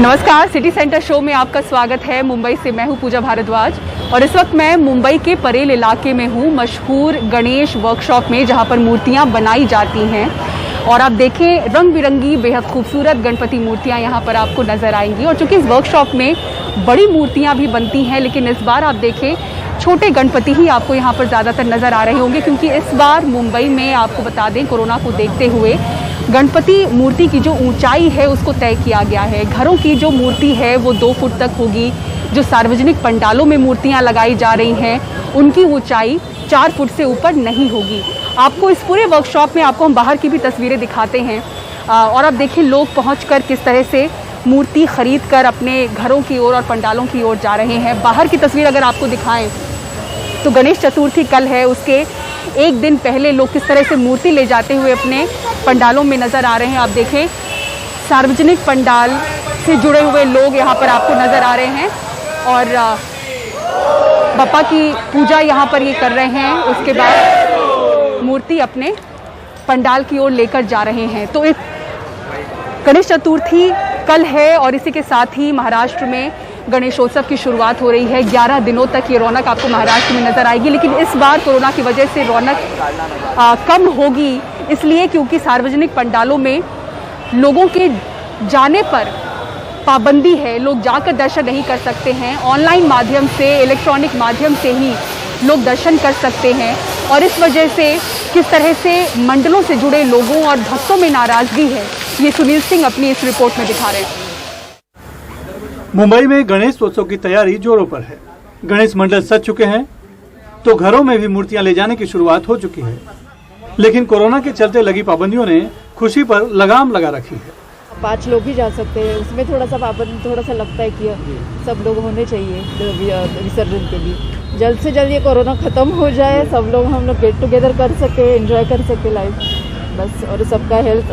नमस्कार, city centre show में आपका स्वागत है। मुंबई से मैं हूं पूजा भारद्वाज और इस वक्त मैं मुंबई के परेल इलाके में हूं, मशहूर गणेश वर्कशॉप में, जहां पर मूर्तियां बनाई जाती हैं। और आप देखें, रंग बिरंगी बेहद खूबसूरत गणपति मूर्तियां यहां पर आपको नजर आएंगी। और चूंकि इस वर्कशॉप में बड़ी मूर्तियां भी बनती हैं, लेकिन इस बार आप देखें छोटे गणपति ही आपको यहाँ पर ज़्यादातर नज़र आ रहे होंगे, क्योंकि इस बार मुंबई में आपको बता दें, कोरोना को देखते हुए गणपति मूर्ति की जो ऊंचाई है उसको तय किया गया है। घरों की जो मूर्ति है वो 2 फुट तक होगी। जो सार्वजनिक पंडालों में मूर्तियां लगाई जा रही हैं उनकी ऊंचाई 4 फुट से ऊपर नहीं होगी। आपको इस पूरे वर्कशॉप में आपको हम बाहर की भी तस्वीरें दिखाते हैं। और अब देखिए लोग पहुंचकर किस तरह से मूर्ति खरीद कर अपने घरों की ओर और पंडालों की ओर जा रहे हैं। बाहर की तस्वीर अगर आपको दिखाएं तो गणेश चतुर्थी कल है, उसके एक दिन पहले लोग किस तरह से मूर्ति ले जाते हुए अपने पंडालों में नज़र आ रहे हैं। आप देखें, सार्वजनिक पंडाल से जुड़े हुए लोग यहाँ पर आपको नज़र आ रहे हैं और बप्पा की पूजा यहाँ पर ये कर रहे हैं। उसके बाद मूर्ति अपने पंडाल की ओर लेकर जा रहे हैं। तो एक गणेश चतुर्थी कल है और इसी के साथ ही महाराष्ट्र में गणेशोत्सव की शुरुआत हो रही है। 11 दिनों तक ये रौनक आपको महाराष्ट्र में नजर आएगी, लेकिन इस बार कोरोना की वजह से रौनक कम होगी, इसलिए क्योंकि सार्वजनिक पंडालों में लोगों के जाने पर पाबंदी है। लोग जाकर दर्शन नहीं कर सकते हैं। ऑनलाइन माध्यम से, इलेक्ट्रॉनिक माध्यम से ही लोग दर्शन कर सकते हैं। और इस वजह से किस तरह से मंडलों से जुड़े लोगों और भक्तों में नाराजगी है, ये सुनील सिंह अपनी इस रिपोर्ट में दिखा रहे हैं। मुंबई में गणेश उत्सव की तैयारी जोरों पर है। गणेश मंडल सज चुके हैं तो घरों में भी मूर्तियां ले जाने की शुरुआत हो चुकी है, लेकिन कोरोना के चलते लगी पाबंदियों ने खुशी पर लगाम लगा रखी है। 5 लोग ही जा सकते हैं, उसमें थोड़ा सा पाबंदी थोड़ा सा लगता है कि सब लोग होने चाहिए विसर्जन के लिए। जल्द से जल्द ये कोरोना ख़त्म हो जाए, सब लोग हम लोग गेट टुगेदर कर सके, एंजॉय कर सके लाइफ बस, और सबका हेल्थ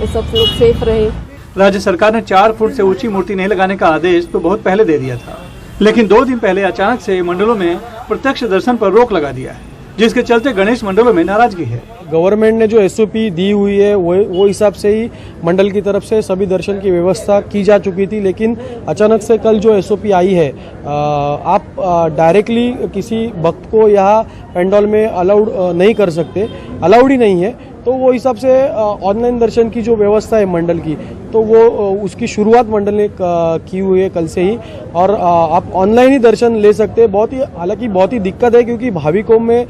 सब लोग सेफ रहे। राज्य सरकार ने 4 फुट से ऊंची मूर्ति नहीं लगाने का आदेश तो बहुत पहले दे दिया था, लेकिन 2 दिन पहले अचानक से मंडलों में प्रत्यक्ष दर्शन पर रोक लगा दिया है, जिसके चलते गणेश मंडलों में नाराजगी है। गवर्नमेंट ने जो एसओपी दी हुई है वो हिसाब से ही मंडल की तरफ से सभी दर्शन की व्यवस्था की जा चुकी थी, लेकिन अचानक से कल जो एसओपी आई है, आप डायरेक्टली किसी भक्त को यहाँ पंडाल में अलाउड नहीं कर सकते, अलाउड ही नहीं है। तो वो हिसाब से ऑनलाइन दर्शन की जो व्यवस्था है मंडल की, तो वो उसकी शुरुआत मंडल ने की हुई है कल से ही, और आप ऑनलाइन ही दर्शन ले सकते हैं। हालांकि बहुत ही दिक्कत है, क्योंकि भाविकों में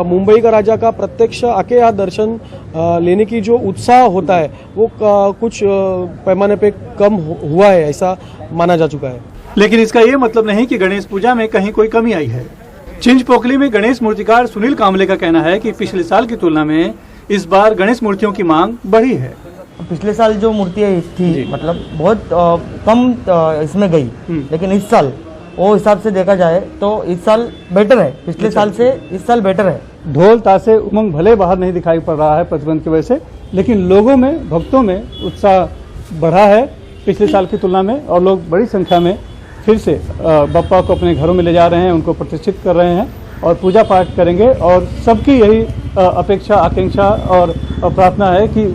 मुंबई का राजा का प्रत्यक्ष आके यहाँ दर्शन लेने की जो उत्साह होता है वो कुछ पैमाने पे कम हुआ है, ऐसा माना जा चुका है। लेकिन इसका ये मतलब नहीं कि गणेश पूजा में कहीं कोई कमी आई है। चिंचपोकली में गणेश मूर्तिकार सुनील कांबले का कहना है कि पिछले साल की तुलना में इस बार गणेश मूर्तियों की मांग बढ़ी है। पिछले साल जो मूर्तियाँ थी मतलब बहुत कम इसमें गई, लेकिन इस साल वो हिसाब से देखा जाए तो इस साल बेटर है, पिछले साल से इस साल बेटर है। ढोल ताशे उमंग भले बाहर नहीं दिखाई पड़ रहा है प्रतिबंध की वजह से, लेकिन लोगों में, भक्तों में उत्साह बढ़ा है पिछले साल की तुलना में, और लोग बड़ी संख्या में फिर से बप्पा को अपने घरों में ले जा रहे हैं, उनको प्रतिष्ठित कर रहे हैं और पूजा पाठ करेंगे। और सबकी यही अपेक्षा, आकांक्षा और प्रार्थना है कि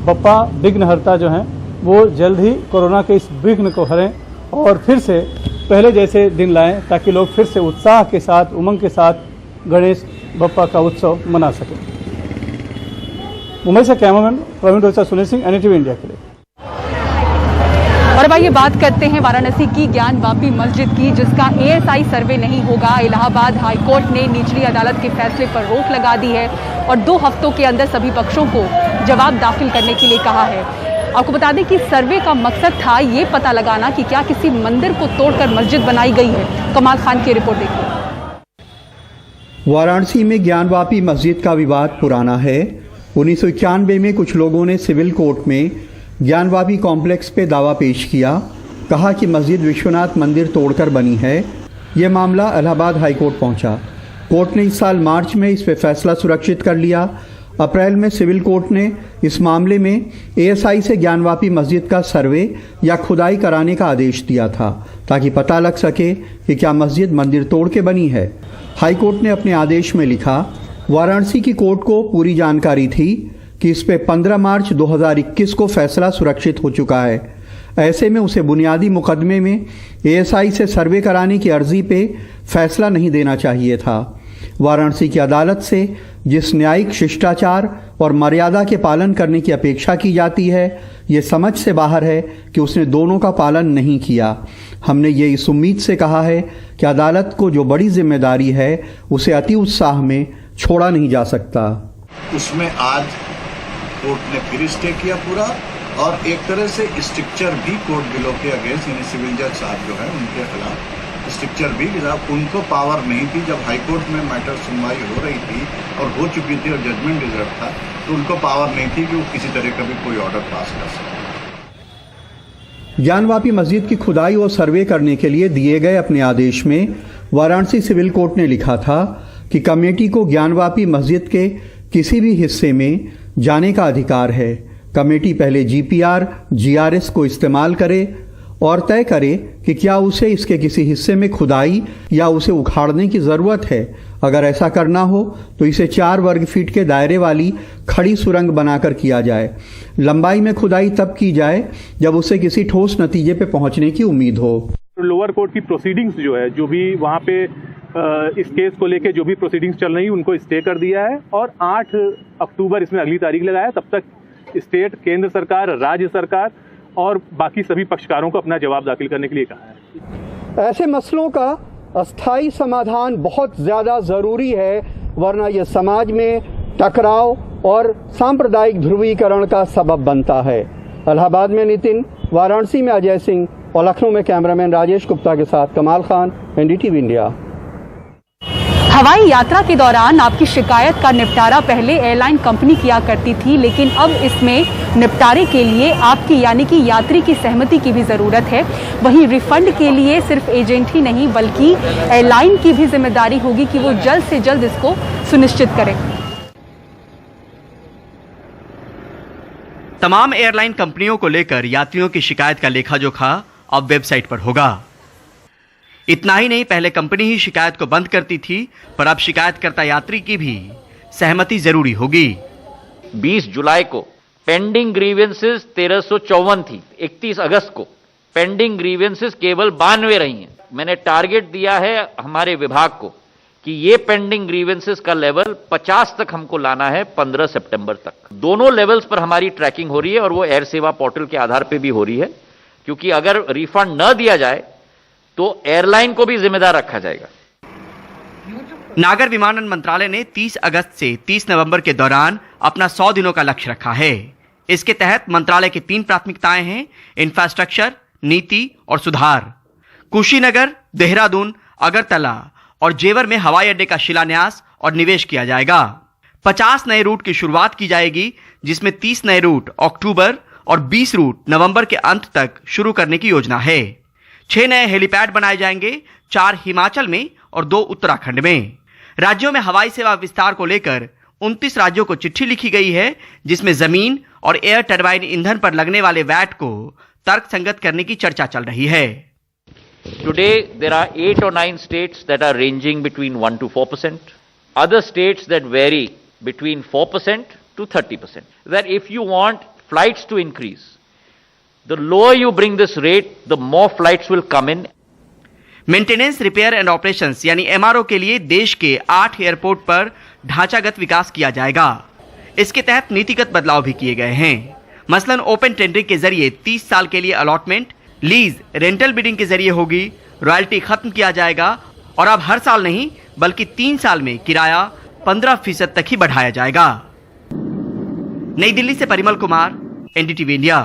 बप्पा विघ्नहर्ता जो हैं वो जल्द ही कोरोना के इस विघ्न को हरें और फिर से पहले जैसे दिन लाएं, ताकि लोग फिर से उत्साह के साथ, उमंग के साथ गणेश बप्पा का उत्सव मना सकें। मुंबई से cameraman Praveen Rocha, Sunil Singh, NDTV India के लिए। और भाई ये बात करते हैं वाराणसी की ज्ञानवापी मस्जिद की, जिसका एएसआई सर्वे नहीं होगा। इलाहाबाद हाईकोर्ट ने निचली अदालत के फैसले पर रोक लगा दी है और 2 हफ्तों के अंदर सभी पक्षों को जवाब दाखिल करने के लिए कहा है। आपको बता दें कि सर्वे का मकसद था ये पता लगाना कि क्या किसी मंदिर को तोड़कर मस्जिद बनाई गई है। कमाल खान की रिपोर्ट देखिए। वाराणसी में ज्ञानवापी मस्जिद का विवाद पुराना है। 1991 में कुछ लोगों ने सिविल कोर्ट में ज्ञानवापी कॉम्प्लेक्स पे दावा पेश किया, कहा कि मस्जिद विश्वनाथ मंदिर तोड़कर बनी है। यह मामला इलाहाबाद हाईकोर्ट पहुंचा। कोर्ट ने इस साल मार्च में इस पे फैसला सुरक्षित कर लिया। अप्रैल में सिविल कोर्ट ने इस मामले में एएसआई से ज्ञानवापी मस्जिद का सर्वे या खुदाई कराने का आदेश दिया था, ताकि पता लग सके कि क्या मस्जिद मंदिर तोड़ के बनी है। हाईकोर्ट ने अपने आदेश में लिखा, वाराणसी की कोर्ट को पूरी जानकारी थी कि इस पे 15 मार्च 2021 को फैसला सुरक्षित हो चुका है। ऐसे में उसे बुनियादी मुकदमे में एएसआई से सर्वे कराने की अर्जी पे फैसला नहीं देना चाहिए था। वाराणसी की अदालत से जिस न्यायिक शिष्टाचार और मर्यादा के पालन करने की अपेक्षा की जाती है, ये समझ से बाहर है कि उसने दोनों का पालन नहीं किया। हमने ये इस उम्मीद से कहा है कि अदालत को जो बड़ी जिम्मेदारी है उसे अति उत्साह में छोड़ा नहीं जा सकता। उसमें आज कोर्ट ने फिर स्टे किया पूरा, और एक तरह से स्ट्रिक्चर भी कोर्ट बिलो के अगेंस्ट, यानी सिविल जज साहब जो है उनके खिलाफ स्ट्रिक्चर भी, उनको पावर नहीं थी। जब हाईकोर्ट में मैटर सुनवाई हो रही थी और हो चुकी थी और जजमेंट रिजर्व था, तो उनको पावर नहीं थी कि वो किसी तरह का भी कोई ऑर्डर पास कर सके। ज्ञानवापी मस्जिद की खुदाई और सर्वे करने के लिए दिए गए अपने आदेश में वाराणसी सिविल कोर्ट ने लिखा था कि कमेटी को ज्ञानवापी मस्जिद के किसी भी हिस्से में जाने का अधिकार है। कमेटी पहले जीपीआर, जीआरएस को इस्तेमाल करे और तय करे कि क्या उसे इसके किसी हिस्से में खुदाई या उसे उखाड़ने की ज़रूरत है। अगर ऐसा करना हो तो इसे 4 वर्ग फीट के दायरे वाली खड़ी सुरंग बनाकर किया जाए। लंबाई में खुदाई तब की जाए जब उसे किसी ठोस नतीजे पे पहुंचने की उम्मीद हो। लोअर कोर्ट की प्रोसीडिंग्स जो है, जो भी वहाँ पे इस केस को लेके जो भी प्रोसीडिंग्स चल रही उनको स्टे कर दिया है और 8 अक्टूबर इसमें अगली तारीख लगाया। तब तक स्टेट, केंद्र सरकार, राज्य सरकार और बाकी सभी पक्षकारों को अपना जवाब दाखिल करने के लिए कहा है। ऐसे मसलों का अस्थायी समाधान बहुत ज़्यादा ज़रूरी है, वरना यह समाज में टकराव और सांप्रदायिक ध्रुवीकरण का सबब बनता है। इलाहाबाद में नितिन, वाराणसी में अजय सिंह और लखनऊ में कैमरामैन राजेश गुप्ता के साथ कमाल खान, एनडीटीवी इंडिया। हवाई यात्रा के दौरान आपकी शिकायत का निपटारा पहले एयरलाइन कंपनी किया करती थी, लेकिन अब इसमें निपटारे के लिए आपकी यानी कि यात्री की सहमति की भी ज़रूरत है। वहीं रिफंड के लिए सिर्फ एजेंट ही नहीं बल्कि एयरलाइन की भी जिम्मेदारी होगी कि वो जल्द से जल्द इसको सुनिश्चित करें। तमाम एयरलाइन कंपनियों को लेकर यात्रियों की शिकायत का लेखा जोखा अब वेबसाइट पर होगा। इतना ही नहीं, पहले कंपनी ही शिकायत को बंद करती थी, पर अब शिकायतकर्ता यात्री की भी सहमति जरूरी होगी। 20 जुलाई को पेंडिंग ग्रीवेंसेस 1354 थी, 31 अगस्त को पेंडिंग ग्रीवेंसेस केवल 92 रही हैं। मैंने टारगेट दिया है हमारे विभाग को कि ये पेंडिंग ग्रीवेंसेस का लेवल 50 तक हमको लाना है 15 सितंबर तक। दोनों लेवल्स पर हमारी ट्रैकिंग हो रही है और वो एयर सेवा पोर्टल के आधार पे भी हो रही है, क्योंकि अगर रिफंड न दिया जाए तो एयरलाइन को भी जिम्मेदार रखा जाएगा। नागर विमानन मंत्रालय ने 30 अगस्त से 30 नवंबर के दौरान अपना 100 दिनों का लक्ष्य रखा है। इसके तहत मंत्रालय की 3 प्राथमिकताएं हैं: इंफ्रास्ट्रक्चर, नीति और सुधार। कुशीनगर, देहरादून, अगरतला और जेवर में हवाई अड्डे का शिलान्यास और निवेश किया जाएगा। 50 नए रूट की शुरुआत की जाएगी, जिसमें 30 नए रूट अक्टूबर और 20 रूट नवंबर के अंत तक शुरू करने की योजना है। 6 नए हेलीपैड बनाए जाएंगे, 4 हिमाचल में और 2 उत्तराखंड में। राज्यों में हवाई सेवा विस्तार को लेकर 29 राज्यों को चिट्ठी लिखी गई है, जिसमें जमीन और एयर टरबाइन ईंधन पर लगने वाले वैट को तर्कसंगत करने की चर्चा चल रही है। Today there are 8 or 9 states that are ranging between 1 to 4%. Other states that vary between 4% to 30%. That if you want flights to increase, the lower you bring this rate, the more flights will come in. Maintenance, repair and operations यानी MRO के लिए देश के 8 airport पर ढांचागत विकास किया जाएगा। इसके तहत नीतिगत बदलाव भी किए गए हैं। मसलन ओपन टेंडरिंग के जरिए 30 साल के लिए अलॉटमेंट, लीज, रेंटल बिडिंग के जरिए होगी, रॉयल्टी खत्म किया जाएगा और अब हर साल नहीं बल्कि 3 साल में किराया 15% तक ही बढ़ाया जाएगा। नई दिल्ली से परिमल कुमार, एनडीटीवी इंडिया।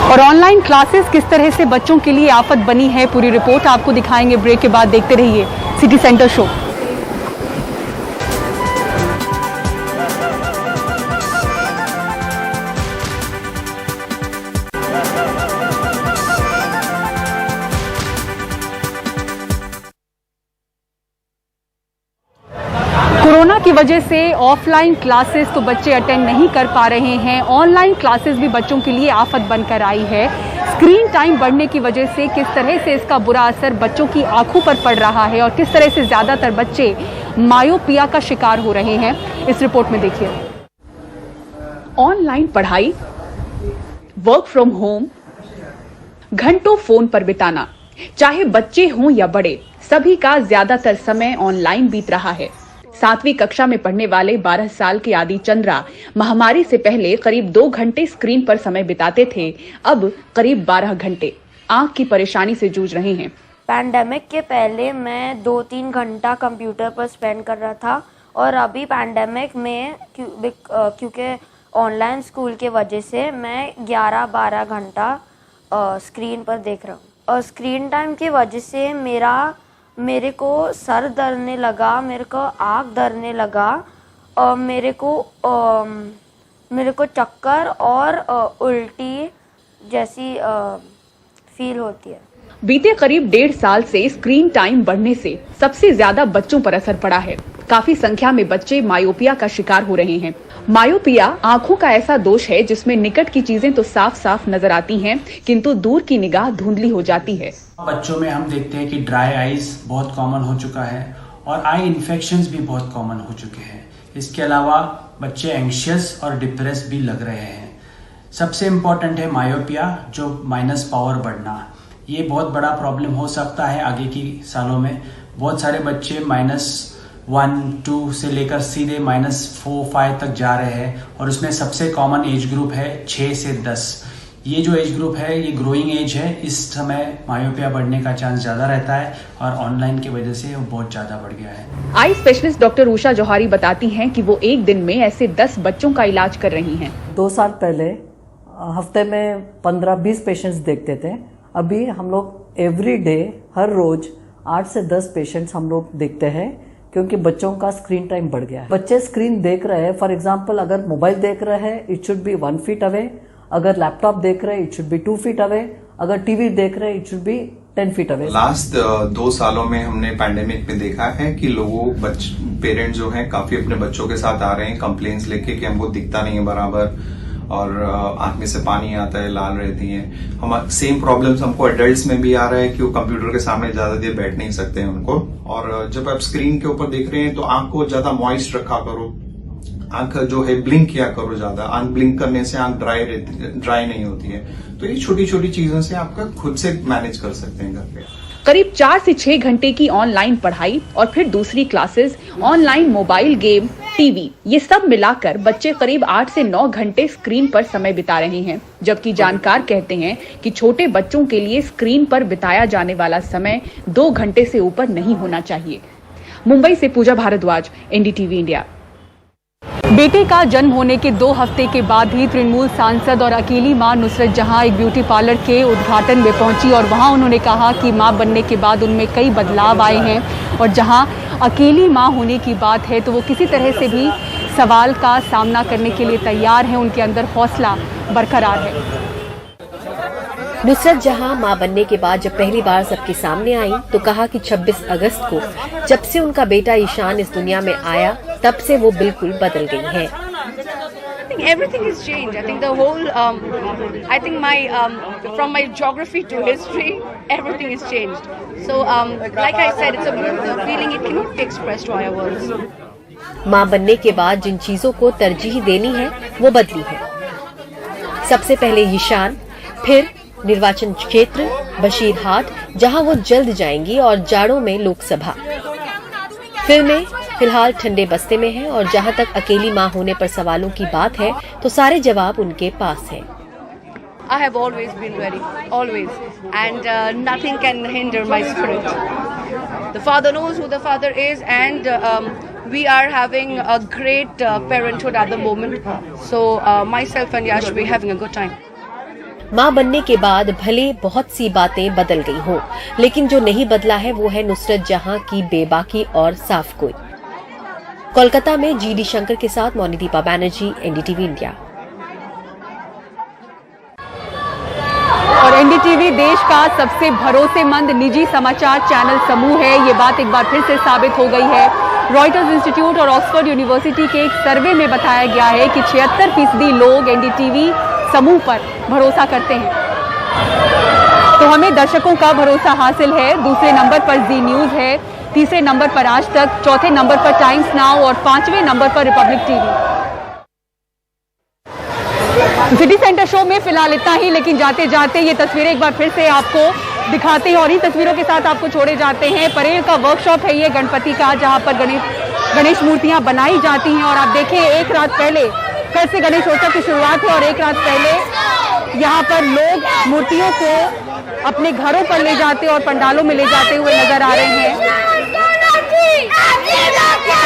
और ऑनलाइन क्लासेस किस तरह से बच्चों के लिए आफत बनी है, पूरी रिपोर्ट आपको दिखाएंगे ब्रेक के बाद। देखते रहिए सिटी सेंटर शो। कोरोना की वजह से ऑफलाइन क्लासेस तो बच्चे अटेंड नहीं कर पा रहे हैं, ऑनलाइन क्लासेस भी बच्चों के लिए आफत बनकर आई है। स्क्रीन टाइम बढ़ने की वजह से किस तरह से इसका बुरा असर बच्चों की आंखों पर पड़ रहा है और किस तरह से ज़्यादातर बच्चे मायोपिया का शिकार हो रहे हैं, इस रिपोर्ट में देखिए। ऑनलाइन पढ़ाई वर्क फ्रॉम होम, घंटों फोन पर बिताना, चाहे बच्चे हों या बड़े, सभी का ज्यादातर समय ऑनलाइन बीत रहा है। 7वीं कक्षा में पढ़ने वाले 12 साल के आदि चंद्रा महामारी से पहले करीब 2 घंटे स्क्रीन पर समय बिताते थे, अब करीब 12 घंटे आंख की परेशानी से जूझ रहे हैं। पैंडेमिक के पहले मैं 2-3 घंटा कंप्यूटर पर स्पेंड कर रहा था और अभी पैंडेमिक में क्योंकि ऑनलाइन स्कूल के वजह से मैं 11-12 घंटा स्क्रीन पर देख रहा हूँ। और स्क्रीन टाइम की वजह से मेरे को सर दर्दने लगा, मेरे को आँख दर्दने लगा और मेरे को चक्कर और उल्टी जैसी फील होती है। बीते करीब 1.5 साल से स्क्रीन टाइम बढ़ने से सबसे ज्यादा बच्चों पर असर पड़ा है। काफी संख्या में बच्चे मायोपिया का शिकार हो रहे हैं। मायोपिया आंखों का ऐसा दोष है जिसमें निकट की चीजें तो साफ साफ नजर आती हैं, किंतु दूर की निगाह धुंधली हो जाती है। बच्चों में हम देखते हैं कि ड्राई आईज बहुत कॉमन हो चुका है और आई इन्फेक्शंस भी बहुत कॉमन हो चुके हैं। इसके अलावा बच्चे एंग्शियस और डिप्रेस भी लग रहे हैं। सबसे इम्पोर्टेंट है मायोपिया, जो माइनस पावर बढ़ना। ये बहुत बड़ा प्रॉब्लम हो सकता है आगे की सालों में। बहुत सारे बच्चे -1, 2 से लेकर सीधे -4, 5 तक जा रहे हैं और उसमें सबसे कॉमन एज ग्रुप है 6 से 10। ये जो एज ग्रुप है ये ग्रोइंग एज है। इस समय मायोपिया बढ़ने का चांस ज्यादा रहता है और ऑनलाइन की वजह से वो बहुत ज्यादा बढ़ गया है। आई स्पेशलिस्ट डॉक्टर उषा जौहरी बताती हैं कि वो एक दिन में ऐसे 10 बच्चों का इलाज कर रही हैं। 2 साल पहले हफ्ते में 15-20 पेशेंट्स देखते थे। अभी हम लोग एवरी डे, हर रोज 8 से 10 पेशेंट्स हम लोग देखते हैं, क्योंकि बच्चों का स्क्रीन टाइम बढ़ गया है। बच्चे स्क्रीन देख रहे हैं, फॉर एग्जांपल अगर मोबाइल देख रहे हैं it should be 1 feet away, अगर लैपटॉप देख रहे हैं it should be 2 feet away, अगर टीवी देख रहे हैं it should be 10 feet away. Last 2 सालों में हमने पैंडेमिक में देखा है कि पेरेंट्स जो हैं काफी अपने बच्चों के साथ आ रहे हैं कंप्लेंट्स लेके कि हमको दिखता नहीं है बराबर और आंख में से पानी आता है, लाल रहती हैं। हम सेम प्रॉब्लम्स हमको एडल्ट्स में भी आ रहा है कि वो कंप्यूटर के सामने ज्यादा देर बैठ नहीं सकते हैं उनको। और जब आप स्क्रीन के ऊपर देख रहे हैं तो आंख को ज्यादा मॉइस्ट रखा करो, आंख जो है ब्लिंक किया करो ज्यादा। आंख ब्लिंक करने से आंख ड्राई नहीं होती है। तो ये छोटी छोटी चीजों से आपका खुद से मैनेज कर सकते हैं घर पे। करीब 4 से 6 घंटे की ऑनलाइन पढ़ाई और फिर दूसरी classes, online mobile game, TV, ये सब मिलाकर बच्चे करीब 8 से 9 घंटे स्क्रीन पर समय बिता रहे हैं। जबकि जानकार कहते हैं कि छोटे बच्चों के लिए स्क्रीन पर बिताया जाने वाला समय 2 घंटे से ऊपर नहीं होना चाहिए। मुंबई से पूजा भारद्वाज, एनडीटीवी इंडिया। बेटे का जन्म होने के 2 हफ्ते के बाद ही तृणमूल सांसद और अकेली मां नुसरत जहां एक ब्यूटी पार्लर के उद्घाटन में पहुंची और वहां उन्होंने कहा कि मां बनने के बाद उनमें कई बदलाव आए हैं और जहां अकेली मां होने की बात है तो वो किसी तरह से भी सवाल का सामना करने के लिए तैयार हैं। उनके अंदर हौसला बरकरार है। नुसरत जहां मां बनने के बाद जब पहली बार सबके सामने आई तो कहा कि 26 अगस्त को जब से उनका बेटा ईशान इस दुनिया में आया तब से वो बिल्कुल बदल गई हैं। Everything has changed. I think the whole, I think my, from my geography to history, everything has changed. So, like I said, it's a beautiful feeling. It cannot be expressed via words. मां बनने के बाद जिन चीजों को तरजीह देनी है वो बदली है। सबसे पहले ईशान, फिर निर्वाचन क्षेत्र बशीरहाट जहां वो जल्द जाएंगी और जाड़ों में लोकसभा। फिल्में फिलहाल ठंडे बस्ते में हैं और जहां तक अकेली मां होने पर सवालों की बात है तो सारे जवाब उनके पास हैं। I have always been ready, always, and nothing can hinder my spirit. The father knows who the father is, and we are having a great parenthood at the moment. So myself and Yash, we're having a good time. मां बनने के बाद भले बहुत सी बातें बदल गई हों, लेकिन जो नहीं बदला है वो है नुसरत जहां की बेबाकी और साफ गोई। कोलकाता में जीडी शंकर के साथ मोनिदीपा बैनर्जी, एनडीटीवी इंडिया। और एनडीटीवी देश का सबसे भरोसेमंद निजी समाचार चैनल समूह है। ये बात एक बार फिर से साबित हो गई है। रॉयटर्स इंस्टीट्यूट और ऑक्सफोर्ड यूनिवर्सिटी के एक सर्वे में बताया गया है कि 76% लोग एनडीटीवी समूह पर भरोसा करते हैं। तो हमें दर्शकों का भरोसा हासिल है। दूसरे नंबर पर जी न्यूज है, तीसरे नंबर पर आज तक, चौथे नंबर पर टाइम्स नाउ और 5वें नंबर पर Republic TV. City centre show में फिलहाल इतना ही, लेकिन जाते जाते ये तस्वीरें एक बार फिर से आपको दिखाते हैं और इन तस्वीरों के साथ आपको छोड़े जाते हैं। परेल का वर्कशॉप है ये गणपति का, जहां पर गणेश मूर्तियां बनाई जाती हैं। और आप देखें, एक रात पहले फिर से गणेशोत्सव की शुरुआत है और एक रात पहले यहाँ पर लोग मूर्तियों को अपने घरों पर ले जाते और पंडालों में ले जाते हुए नजर आ रहे हैं।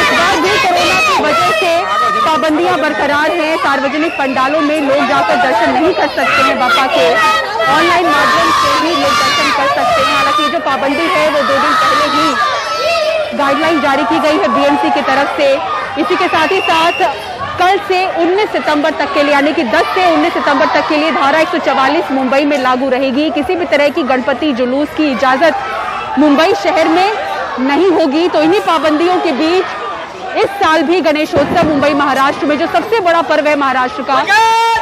इस बार भी कोरोना की वजह से पाबंदियां बरकरार हैं। सार्वजनिक पंडालों में लोग जाकर दर्शन नहीं कर सकते हैं बापा के, ऑनलाइन माध्यम से ही लोग दर्शन कर सकते हैं। हालांकि जो पाबंदी है वो 2 दिन पहले ही गाइडलाइन जारी की गई है बीएमसी की तरफ से। इसी के साथ ही साथ कल से 19 सितंबर तक के लिए, यानी कि 10 से 19 सितंबर तक के लिए धारा 144 मुंबई में लागू रहेगी। किसी भी तरह की गणपति जुलूस की इजाजत मुंबई शहर में नहीं होगी। तो इन्हीं पाबंदियों के बीच इस साल भी गणेशोत्सव मुंबई महाराष्ट्र में, जो सबसे बड़ा पर्व है महाराष्ट्र का,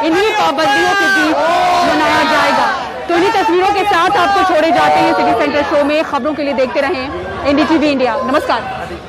इन्हीं पाबंदियों के बीच मनाया जाएगा। तो इन्हीं तस्वीरों के साथ आपको छोड़े जाते हैं सिटी सेंटर शो में। खबरों के लिए देखते रहें एनडीटीवी इंडिया। नमस्कार।